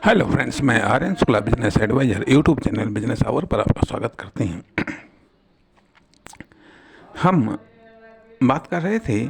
Hello friends, मैं Aryan Shukla business adviser YouTube channel business hour पर आपका स्वागत करते हैं। हम बात कर रहे थे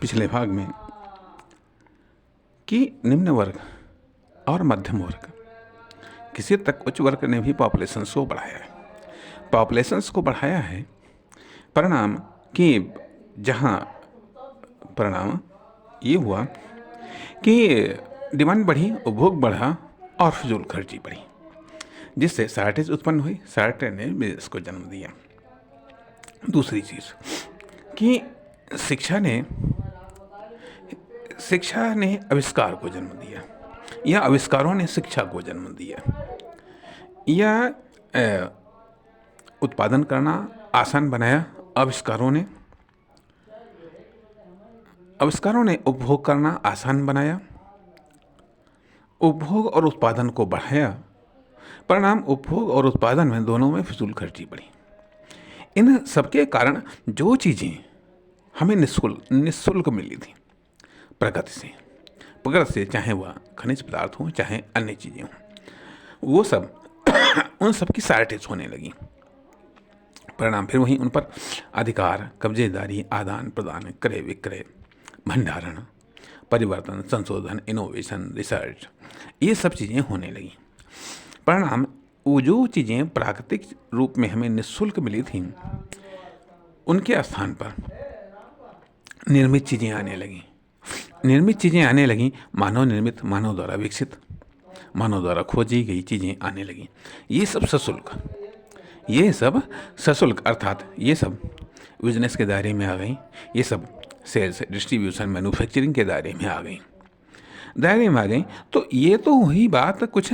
पिछले भाग में कि निम्न वर्ग और मध्यम वर्ग, किसी तक उच्च वर्ग ने भी पॉपुलेशंस को बढ़ाया है। पॉपुलेशंस को बढ़ाया है, परिणाम कि जहाँ परिणाम ये हुआ कि डिमांड बढ़ी, उपभोग बढ़ा और फिजूल खर्ची बढ़ी, जिससे शॉर्टेज उत्पन्न हुई। शॉर्टेज ने बिजनेस को जन्म दिया। दूसरी चीज़ कि शिक्षा ने आविष्कार को जन्म दिया, या आविष्कारों ने शिक्षा को जन्म दिया, या उत्पादन करना आसान बनाया। आविष्कारों ने उपभोग करना आसान बनाया, उपभोग और उत्पादन को बढ़ाया। परिणाम उपभोग और उत्पादन में दोनों में फिजूल खर्ची बढ़ी। इन सबके कारण जो चीज़ें हमें निःशुल्क मिली थी प्रकृति से, चाहे वह खनिज पदार्थ हों चाहे अन्य चीज़ें हों, वो सब उन सब की शॉर्टेज होने लगी। परिणाम फिर वहीं उन पर अधिकार, कब्जेदारी, आदान प्रदान, क्रय विक्रय, भंडारण, परिवर्तन, संशोधन, इनोवेशन, रिसर्च, ये सब चीज़ें होने लगी। परिणाम वो जो चीज़ें प्राकृतिक रूप में हमें निःशुल्क मिली थीं, उनके स्थान पर निर्मित चीज़ें आने लगीं। निर्मित चीज़ें आने लगीं, मानव निर्मित, मानव द्वारा विकसित, मानव द्वारा खोजी गई चीज़ें आने लगीं। ये सब सशुल्क अर्थात ये सब बिजनेस के दायरे में आ गई। ये सब सेल्स, डिस्ट्रीब्यूशन, मैन्युफैक्चरिंग के दायरे में आ गई। तो ये तो हुई बात कुछ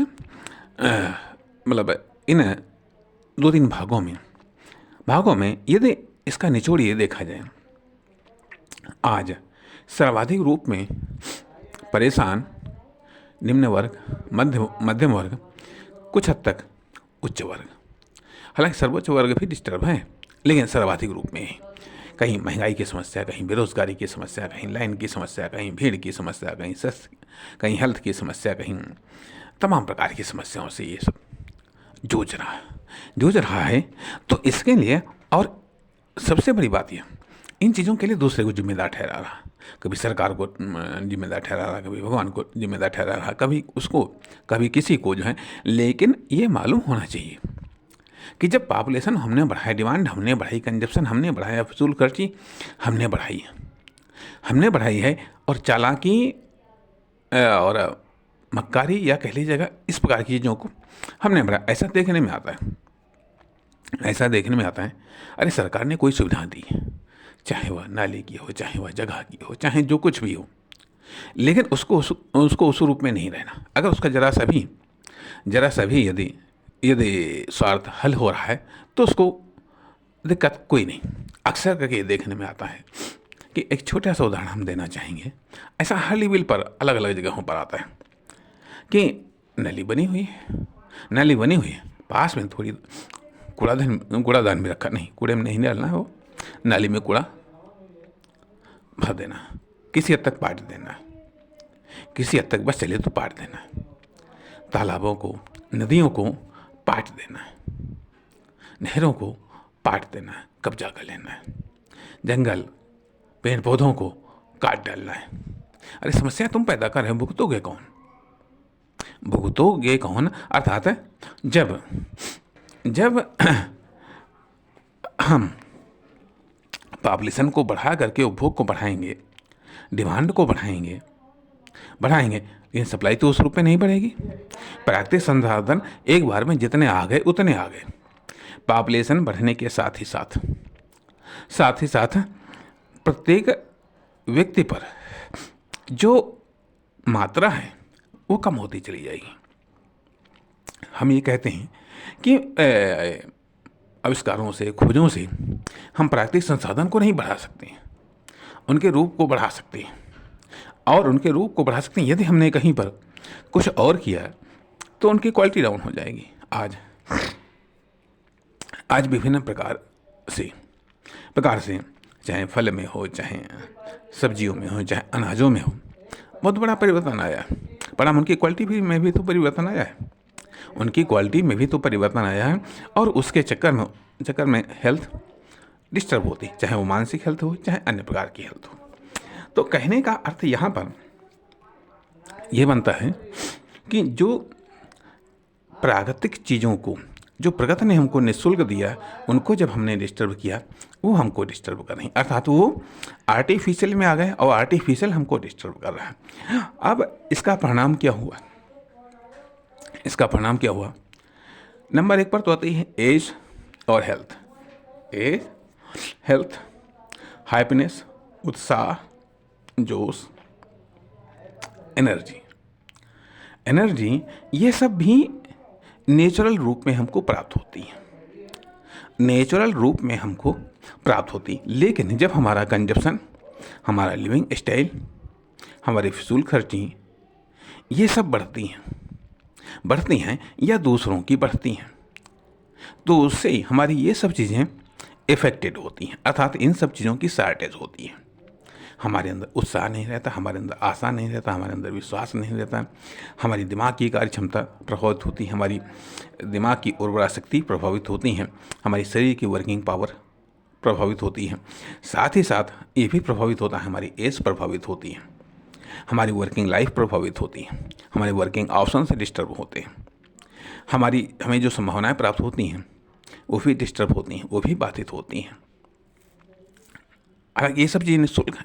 मतलब इन 2-3 भागों में यदि इसका निचोड़ ये देखा जाए, आज सर्वाधिक रूप में परेशान निम्न वर्ग, मध्यम वर्ग, कुछ हद तक उच्च वर्ग। हालांकि सर्वोच्च वर्ग भी डिस्टर्ब है, लेकिन सर्वाधिक रूप में है। कहीं महंगाई की समस्या, कहीं बेरोजगारी की समस्या, कहीं लाइन की समस्या, कहीं भीड़ की समस्या, कहीं हेल्थ की समस्या, कहीं तमाम प्रकार की समस्याओं से ये सब जूझ रहा है। तो इसके लिए, और सबसे बड़ी बात यह, इन चीज़ों के लिए दूसरे को जिम्मेदार ठहरा रहा। कभी सरकार को जिम्मेदार ठहरा रहा, कभी भगवान को जिम्मेदार ठहरा रहा, कभी किसी को जो है। लेकिन ये मालूम होना चाहिए कि जब पॉपुलेशन हमने बढ़ाया, डिमांड हमने बढ़ाई, कंजप्शन हमने बढ़ाया, फिजूल खर्ची हमने बढ़ाई है, और चालाकी और मक्कारी, या कह लीजिएगा इस प्रकार की चीज़ों को हमने बढ़ाया। ऐसा देखने में आता है अरे सरकार ने कोई सुविधा दी, चाहे वह नाली की हो, चाहे वह जगह की हो, चाहे जो कुछ भी हो, लेकिन उसको उस रूप में नहीं रहना। अगर उसका जरा सा भी यदि स्वार्थ हल हो रहा है तो उसको दिक्कत कोई नहीं। अक्सर करके ये देखने में आता है कि एक छोटा सा उदाहरण हम देना चाहेंगे। ऐसा हर लेवल पर, अलग अलग जगहों पर आता है कि नाली बनी हुई है, पास में थोड़ी कूड़ादान भी रखा, नहीं, कूड़े में नहीं डालना है, वो नाली में कूड़ा भर देना, किसी हद तक पाट देना, किसी हद तक बस चले तो पाट देना, तालाबों को, नदियों को पाट देना, नहरों को पाट देना, कब्जा कर लेना है, जंगल, पेड़ पौधों को काट डालना है। अरे समस्या तुम पैदा कर रहे हो, भुगतोगे कौन? अर्थात जब हम पॉपुलेशन को बढ़ा करके उपभोग को बढ़ाएंगे, डिमांड को बढ़ाएंगे, लेकिन सप्लाई तो उस रूप में नहीं बढ़ेगी। प्राकृतिक संसाधन एक बार में जितने आ गए उतने आ गए। पॉपुलेशन बढ़ने के साथ ही साथ प्रत्येक व्यक्ति पर जो मात्रा है वो कम होती चली जाएगी। हम ये कहते हैं कि आविष्कारों से, खोजों से हम प्राकृतिक संसाधन को नहीं बढ़ा सकते हैं, उनके रूप को बढ़ा सकते हैं। और उनके रूप को बढ़ा सकते हैं यदि हमने कहीं पर कुछ और किया तो उनकी क्वालिटी डाउन हो जाएगी। आज विभिन्न प्रकार से चाहे फल में हो, चाहे सब्जियों में हो, चाहे अनाजों में हो, बहुत बड़ा परिवर्तन आया। परिणाम उनकी क्वालिटी में भी तो परिवर्तन आया है, उनकी क्वालिटी में भी तो परिवर्तन आया है, और उसके चक्कर में हेल्थ डिस्टर्ब होती है, चाहे वो मानसिक हेल्थ हो चाहे अन्य प्रकार की हेल्थ हो। तो कहने का अर्थ यहाँ पर यह बनता है कि जो प्राकृतिक चीज़ों को, जो प्रकृति ने हमको निःशुल्क दिया, उनको जब हमने डिस्टर्ब किया, वो हमको डिस्टर्ब कर रही हैं, अर्थात वो आर्टिफिशियल में आ गए और आर्टिफिशियल हमको डिस्टर्ब कर रहा है। अब इसका परिणाम क्या हुआ? इसका परिणाम क्या हुआ? नंबर 1 पर तो आती है एज और हेल्थ। एज, हेल्थ, हैप्पीनेस, उत्साह, जोश, एनर्जी, ये सब भी नेचुरल रूप में हमको प्राप्त होती है, नेचुरल रूप में हमको प्राप्त होती है। लेकिन जब हमारा कंजप्शन, हमारा लिविंग स्टाइल, हमारी फिजूल खर्ची, ये सब बढ़ती हैं या दूसरों की बढ़ती हैं, तो उससे हमारी ये सब चीज़ें इफ़ेक्टेड होती हैं, अर्थात इन सब चीज़ों की शॉर्टेज होती है। हमारे अंदर उत्साह नहीं रहता, हमारे अंदर आशा नहीं रहता, हमारे अंदर विश्वास नहीं रहता, हमारी दिमाग की कार्य क्षमता प्रभावित होती है, हमारी दिमाग की उर्वरा शक्ति प्रभावित होती हैं, हमारी शरीर की वर्किंग पावर प्रभावित होती है। साथ ही साथ ये भी प्रभावित होता है, हमारी एज प्रभावित होती है, हमारी वर्किंग लाइफ प्रभावित होती है, हमारे वर्किंग ऑप्शन से डिस्टर्ब होते हैं, हमें जो संभावनाएं प्राप्त होती हैं वो भी डिस्टर्ब होती हैं, वो भी बाधित होती हैं। ये सब चीज़ें निःशुल्क हैं,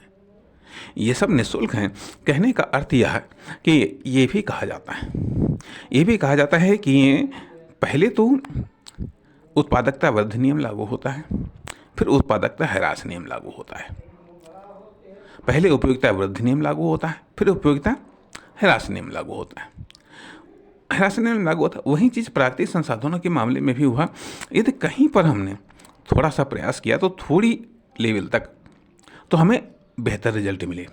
ये सब निःशुल्क हैं। कहने का अर्थ यह है कि ये भी कहा जाता है कि पहले तो उत्पादकता वृद्धि नियम लागू होता है, फिर उत्पादकता ह्रास नियम लागू होता है। पहले उपयोगिता वृद्धि नियम लागू होता है, फिर उपयोगिता ह्रास नियम लागू होता है। ह्रास नियम लागू होता है, वही चीज़ प्राकृतिक संसाधनों के मामले में भी हुआ। यदि कहीं पर हमने थोड़ा सा प्रयास किया तो थोड़ी लेवल तक तो हमें बेहतर रिजल्ट मिले,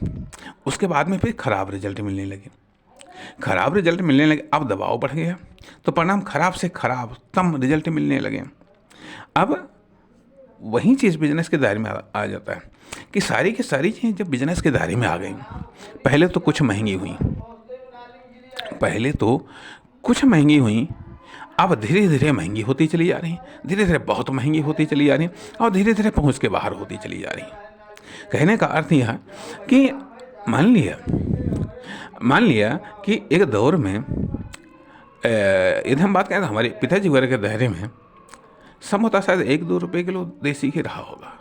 उसके बाद में फिर खराब रिजल्ट मिलने लगे, अब दबाव बढ़ गया तो परिणाम खराब से खराब रिजल्ट मिलने लगे। अब वही चीज़ बिजनेस के दायरे में आ जाता है कि सारी की सारी चीज़ें जब बिजनेस के दायरे में आ गई, पहले तो कुछ महंगी हुई, अब धीरे धीरे महंगी होती चली जा रही, धीरे धीरे बहुत महंगी होती चली जा रही, और धीरे धीरे पहुँच के बाहर होती चली जा रही। कहने का अर्थ यह है कि मान लिया कि एक दौर में यदि हम बात करें तो हमारे पिताजी वगैरह के दायरे में संभवतः शायद 1-2 रुपये किलो देसी घी रहा होगा,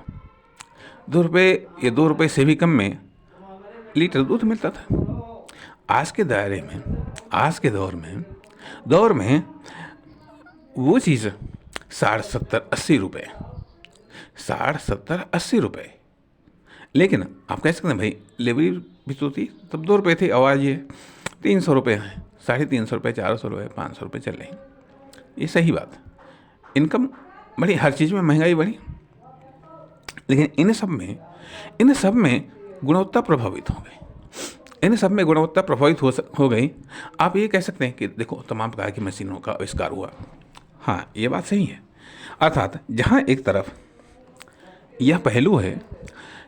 2 रुपये या 2 रुपये से भी कम में लीटर दूध मिलता था। आज के दौर में वो चीज़ 60-70-80 रुपये, लेकिन आप कह सकते हैं भाई लेबरी भी तो थी तब 2 रुपये थे, आवाज़ ये 300 रुपये हैं, 350 रुपये, 400 रुपये, 500 रुपये चल रही। ये सही बात, इनकम बढ़ी, हर चीज़ में महंगाई बढ़ी, लेकिन इन सब में गुणवत्ता प्रभावित हो गई। आप ये कह सकते हैं कि देखो तमाम प्रकार की मशीनों का आविष्कार हुआ, हाँ ये बात सही है। अर्थात जहाँ एक तरफ यह पहलू है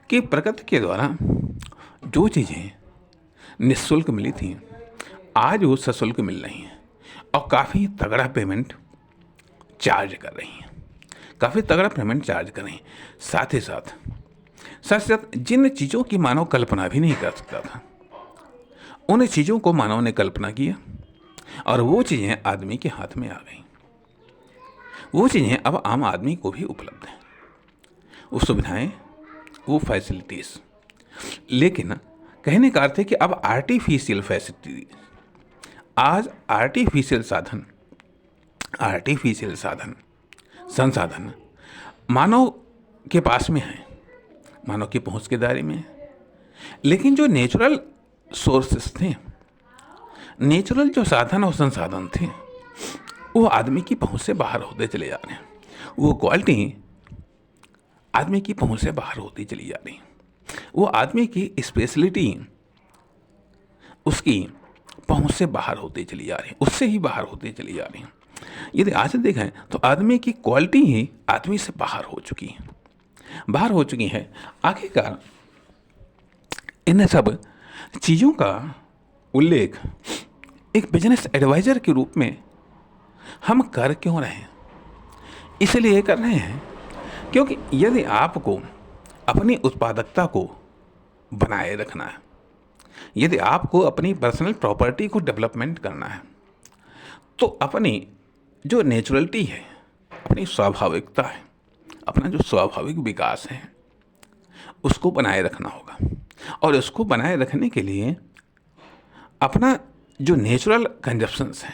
कि प्रकृति के द्वारा जो चीज़ें निःशुल्क मिली थी आज वो सशुल्क मिल रही हैं और काफ़ी तगड़ा पेमेंट चार्ज कर रही हैं, साथ ही साथ जिन चीज़ों की मानव कल्पना भी नहीं कर सकता था, उन चीज़ों को मानव ने कल्पना किया और वो चीज़ें आदमी के हाथ में आ गई। वो चीज़ें अब आम आदमी को भी उपलब्ध हैं, वो सुविधाएं, वो फैसिलिटीज़। लेकिन कहने का अर्थ है कि अब आर्टिफिशियल फैसिलिटी, आज आर्टिफिशियल संसाधन मानव के पास में है, मानव की पहुंच के दायरे में है, लेकिन जो नेचुरल सोर्सेस थे, नेचुरल जो साधन और संसाधन थे, वो आदमी की पहुंच से बाहर होते चले जा रहे हैं। वो क्वालिटी आदमी की पहुंच से बाहर होती चली जा रही, वो आदमी की स्पेशलिटी उसकी पहुंच से बाहर होती चली जा रही, उससे ही बाहर होती चली जा रही। यदि आज देखें तो आदमी की क्वालिटी ही आदमी से बाहर हो चुकी है। आखिरकार इन सब चीज़ों का उल्लेख एक बिजनेस एडवाइज़र के रूप में हम कर क्यों रहे हैं? इसलिए कर रहे हैं क्योंकि यदि आपको अपनी उत्पादकता को बनाए रखना है, यदि आपको अपनी पर्सनल प्रॉपर्टी को डेवलपमेंट करना है, तो अपनी जो नेचुरलिटी है, अपनी स्वाभाविकता है, अपना जो स्वाभाविक विकास है, उसको बनाए रखना होगा। और उसको बनाए रखने के लिए अपना जो नेचुरल कंजप्शंस है,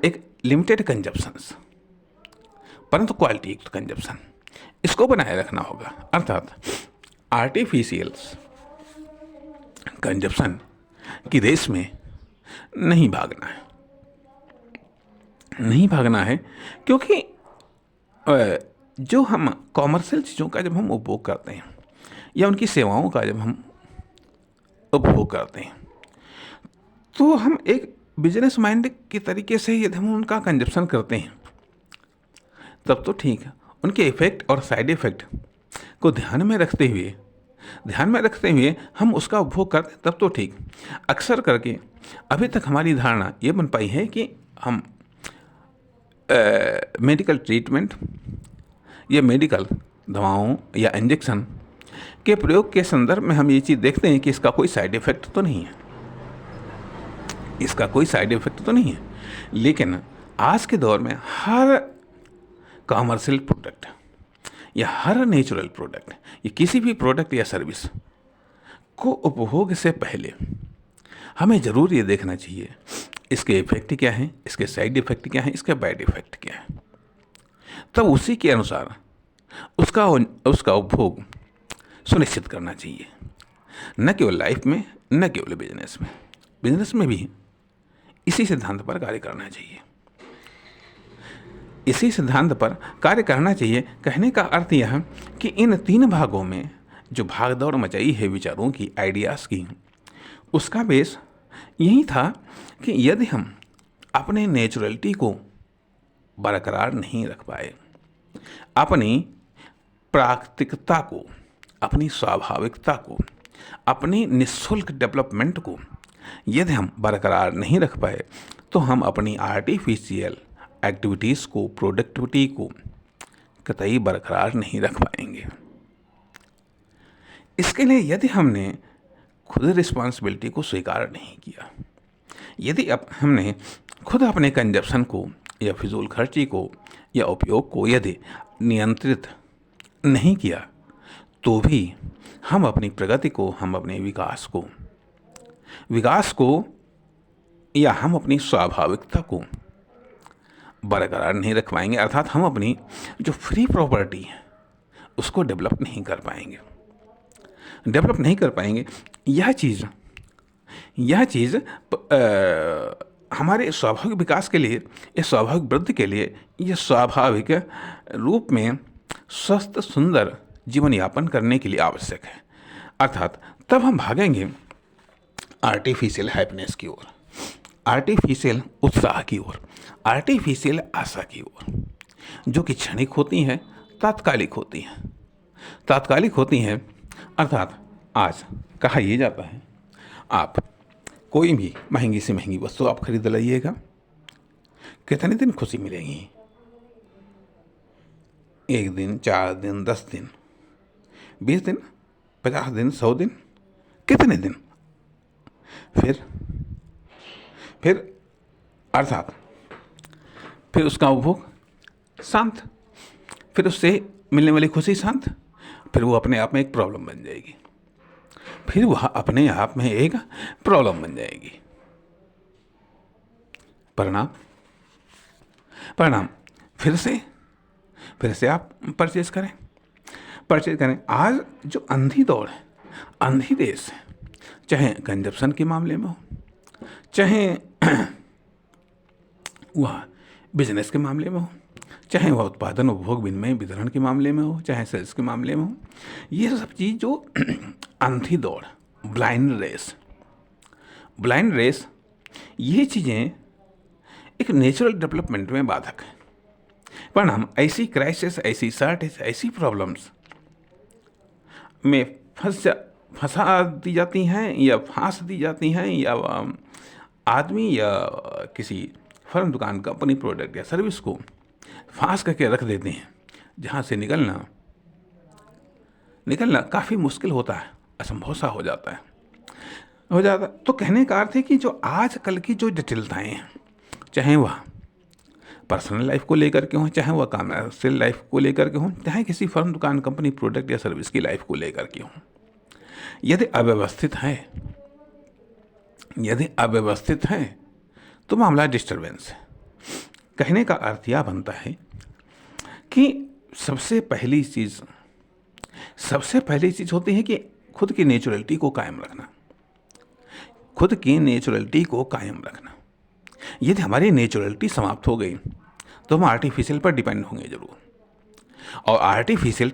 एक लिमिटेड कंजप्शंस परंतु क्वालिटी युक्त कंजप्शन, इसको बनाए रखना होगा। अर्थात आर्टिफिशियल कंजप्शन की रेस में नहीं भागना है, नहीं भागना है, क्योंकि जो हम कॉमर्शियल चीज़ों का जब हम उपभोग करते हैं या उनकी सेवाओं का जब हम उपभोग करते हैं, तो हम एक बिजनेस माइंड के तरीके से यदि हम उनका कंजप्शन करते हैं तब तो ठीक है। उनके इफ़ेक्ट और साइड इफ़ेक्ट को ध्यान में रखते हुए हम उसका उपभोग करते हैं तब तो ठीक। अक्सर करके अभी तक हमारी धारणा ये बन पाई है कि हम मेडिकल ट्रीटमेंट या मेडिकल दवाओं या इंजेक्शन के प्रयोग के संदर्भ में हम ये चीज़ देखते हैं कि इसका कोई साइड इफ़ेक्ट तो नहीं है, इसका कोई साइड इफ़ेक्ट तो नहीं है। लेकिन आज के दौर में हर कॉमर्शियल प्रोडक्ट या हर नेचुरल प्रोडक्ट या किसी भी प्रोडक्ट या सर्विस को उपभोग से पहले हमें ज़रूर ये देखना चाहिए इसके इफ़ेक्ट क्या हैं, इसके साइड इफ़ेक्ट क्या हैं, इसके बैड इफ़ेक्ट क्या हैं। तब उसी के अनुसार उसका उपभोग सुनिश्चित करना चाहिए, न केवल लाइफ में, न केवल बिजनेस में भी इसी सिद्धांत पर कार्य करना चाहिए। इसी सिद्धांत पर कार्य करना चाहिए। कहने का अर्थ यह है कि इन 3 भागों में जो भागदौड़ मचाई है विचारों की, आइडियाज़ की, उसका बेस यही था कि यदि हम अपने नेचुरलिटी को बरकरार नहीं रख पाए, अपनी प्राकृतिकता को, अपनी स्वाभाविकता को, अपनी निःशुल्क डेवलपमेंट को यदि हम बरकरार नहीं रख पाए, तो हम अपनी आर्टिफिशियल एक्टिविटीज़ को, प्रोडक्टिविटी को कतई बरकरार नहीं रख पाएंगे। इसके लिए यदि हमने खुद रिस्पॉन्सिबिलिटी को स्वीकार नहीं किया, यदि अब हमने खुद अपने कंजप्शन को या फिजूल खर्ची को या उपयोग को यदि नियंत्रित नहीं किया, तो भी हम अपनी प्रगति को, हम अपने विकास को या हम अपनी स्वाभाविकता को बरकरार नहीं रख पाएंगे। अर्थात हम अपनी जो फ्री प्रॉपर्टी है उसको डेवलप नहीं कर पाएंगे। यह चीज़ हमारे स्वाभाविक विकास के लिए, या स्वाभाविक वृद्धि के लिए, यह स्वाभाविक रूप में स्वस्थ सुंदर जीवन यापन करने के लिए आवश्यक है। अर्थात तब हम भागेंगे आर्टिफिशियल हैप्पीनेस की ओर, आर्टिफिशियल उत्साह की ओर, आर्टिफिशियल आशा की ओर, जो कि क्षणिक होती हैं, तात्कालिक होती हैं। अर्थात आज कहा यह जाता है, आप कोई भी महंगी से महंगी वस्तु आप खरीद लाइएगा, कितने दिन खुशी मिलेगी? 1 दिन, 4 दिन, 10 दिन, 20 दिन, 50 दिन, 100 दिन, कितने दिन? फिर अर्थात फिर उसका उपभोग शांत, फिर उससे मिलने वाली खुशी शांत, फिर वो अपने आप में एक प्रॉब्लम बन जाएगी, परिणाम फिर से आप परचेज करें। आज जो अंधी दौड़ है, अंधी रेस है, चाहे कंजप्शन के मामले में हो, चाहे वह बिजनेस के मामले में हो, चाहे वह उत्पादन, उपभोग, विनिमय, वितरण के मामले में हो, चाहे सेल्स के मामले में हो, ये सब चीज़ जो अंधी दौड़, ब्लाइंड रेस, ये चीज़ें एक नेचुरल डेवलपमेंट में बाधक है। परिणाम ऐसी क्राइसिस, ऐसी शॉर्टेज, ऐसी प्रॉब्लम्स में फंसा दी जाती हैं, या फांस दी जाती हैं, या आदमी या किसी फर्म, दुकान, कंपनी, प्रोडक्ट या सर्विस को फांस करके रख देते हैं, जहाँ से निकलना काफ़ी मुश्किल होता है, असंभव सा हो जाता है। तो कहने का अर्थ है कि जो आजकल की जो जटिलताएं हैं, चाहे वह पर्सनल लाइफ को लेकर के हों, चाहे वह कमर्शियल लाइफ को लेकर के हों, चाहे किसी फर्म, दुकान, कंपनी, प्रोडक्ट या सर्विस की लाइफ को लेकर के हों, यदि अव्यवस्थित है तो मामला डिस्टरबेंस है। कहने का अर्थ यह बनता है कि सबसे पहली चीज़ होती है कि खुद की नेचुरलिटी को कायम रखना। यदि हमारी नेचुरलिटी समाप्त हो गई तो हम आर्टिफिशियल पर डिपेंड होंगे जरूर, और आर्टिफिशियल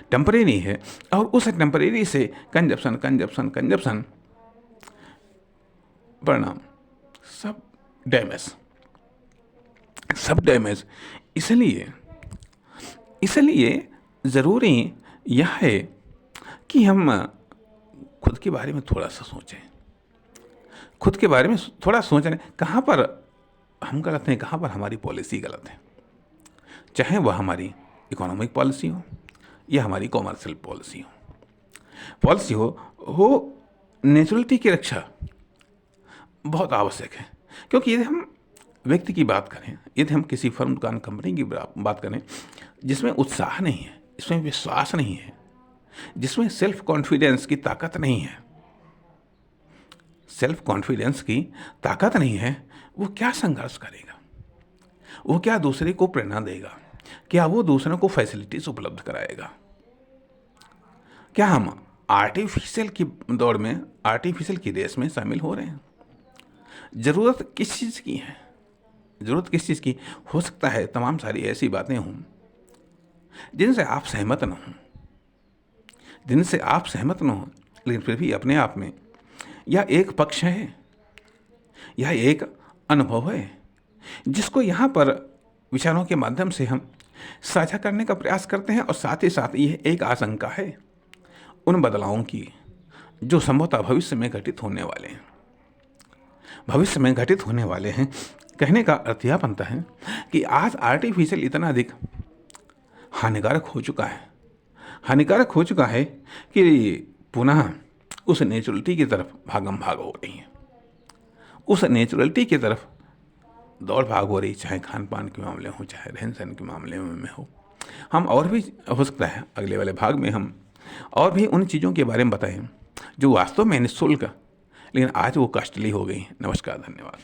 टेम्परेरी है, और उस टेम्परेरी से कंजप्शन परिणाम सब डैमेज। इसलिए ज़रूरी यह है कि हम खुद के बारे में थोड़ा सा सोचें, कहाँ पर हम गलत हैं, कहाँ पर हमारी पॉलिसी गलत है, चाहे वह हमारी इकोनॉमिक पॉलिसी हो या हमारी कॉमर्शियल पॉलिसी हो। नेचुरलिटी की रक्षा बहुत आवश्यक है, क्योंकि यदि हम व्यक्ति की बात करें, यदि हम किसी फर्म, दुकान, कंपनी की बात करें जिसमें उत्साह नहीं है, जिसमें विश्वास नहीं है, जिसमें सेल्फ कॉन्फिडेंस की ताकत नहीं है, वो क्या संघर्ष करेगा, वो क्या दूसरे को प्रेरणा देगा, क्या वो दूसरों को फैसिलिटीज उपलब्ध कराएगा? क्या हम आर्टिफिशियल की दौड़ में, आर्टिफिशियल की रेस में शामिल हो रहे हैं? ज़रूरत किस चीज़ की? हो सकता है तमाम सारी ऐसी बातें हों जिनसे आप सहमत न हो, लेकिन फिर भी अपने आप में यह एक पक्ष है, यह एक अनुभव है जिसको यहाँ पर विचारों के माध्यम से हम साझा करने का प्रयास करते हैं, और साथ ही साथ यह एक आशंका है उन बदलावों की जो संभवतः भविष्य में घटित होने वाले हैं। कहने का अर्थ यह बनता है कि आज आर्टिफिशियल इतना अधिक हानिकारक हो चुका है कि पुनः उस नेचुरलिटी की तरफ भागम भाग हो रही है, उस नेचुरलिटी की तरफ दौड़ भाग हो रही, चाहे खान पान के मामले हो, चाहे रहन सहन के मामले में हो। हम और भी हो सकता है अगले वाले भाग में हम और भी उन चीज़ों के बारे में बताएं जो वास्तव में निःशुल्क, लेकिन आज वो कॉस्टली हो गई। नमस्कार, धन्यवाद।